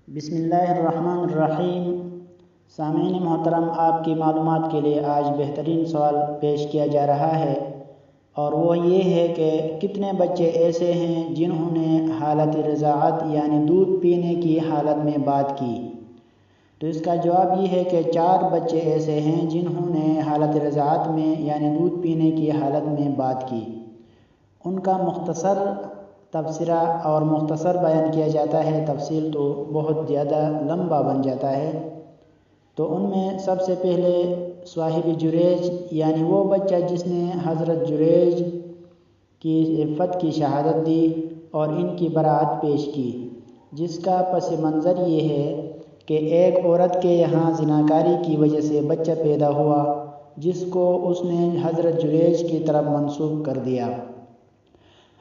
بسم اللہ الرحمن الرحیم۔ سامعین محترم، آپ کی معلومات کے لیے آج بہترین سوال پیش کیا جا رہا ہے، اور وہ یہ ہے کہ کتنے بچے ایسے ہیں جنہوں نے حالت رضاعت یعنی دودھ پینے کی حالت میں بات کی؟ تو اس کا جواب یہ ہے کہ 4 بچے ایسے ہیں جنہوں نے حالت رضاعت میں یعنی دودھ پینے کی حالت میں بات کی۔ ان کا مختصر تبصرہ اور مختصر بیان کیا جاتا ہے، تفصیل تو بہت زیادہ لمبا بن جاتا ہے۔ تو ان میں سب سے پہلے صاحب جریج یعنی وہ بچہ جس نے حضرت جریج کی عفت کی شہادت دی اور ان کی برات پیش کی، جس کا پس منظر یہ ہے کہ ایک عورت کے یہاں زناکاری کی وجہ سے بچہ پیدا ہوا، جس کو اس نے حضرت جریج کی طرف منسوب کر دیا۔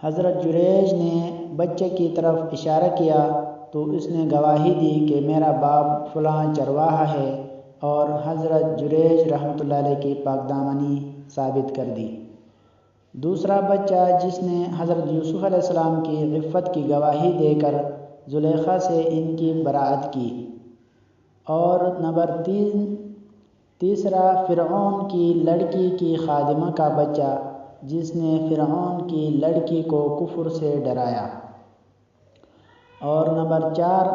حضرت جریج نے بچے کی طرف اشارہ کیا تو اس نے گواہی دی کہ میرا باپ فلاں چرواہا ہے، اور حضرت جریج رحمۃ اللہ علیہ کی پاک دامنی ثابت کر دی۔ دوسرا بچہ جس نے حضرت یوسف علیہ السلام کی عفت کی گواہی دے کر زلیخا سے ان کی برات کی۔ اور نمبر 3 تیسرا فرعون کی لڑکی کی خادمہ کا بچہ جس نے فرعون کی لڑکی کو کفر سے ڈرایا۔ اور نمبر 4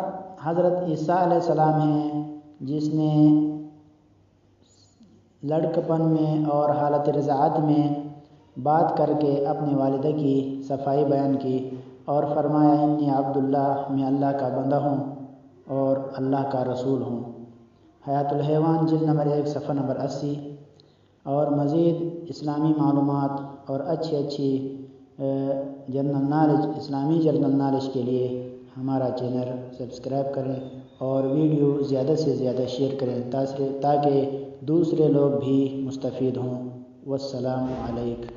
حضرت عیسیٰ علیہ السلام ہیں، جس نے لڑکپن میں اور حالت رضاعت میں بات کر کے اپنے والدہ کی صفائی بیان کی اور فرمایا انی عبداللہ، میں اللہ کا بندہ ہوں اور اللہ کا رسول ہوں۔ حیات الحیوان جلد نمبر 1 صفحہ نمبر 80۔ اور مزید اسلامی معلومات اور اچھی جنرل نالج، اسلامی جنرل نالج کے لیے ہمارا چینل سبسکرائب کریں اور ویڈیو زیادہ سے زیادہ شیئر کریں تاکہ دوسرے لوگ بھی مستفید ہوں۔ والسلام علیکم۔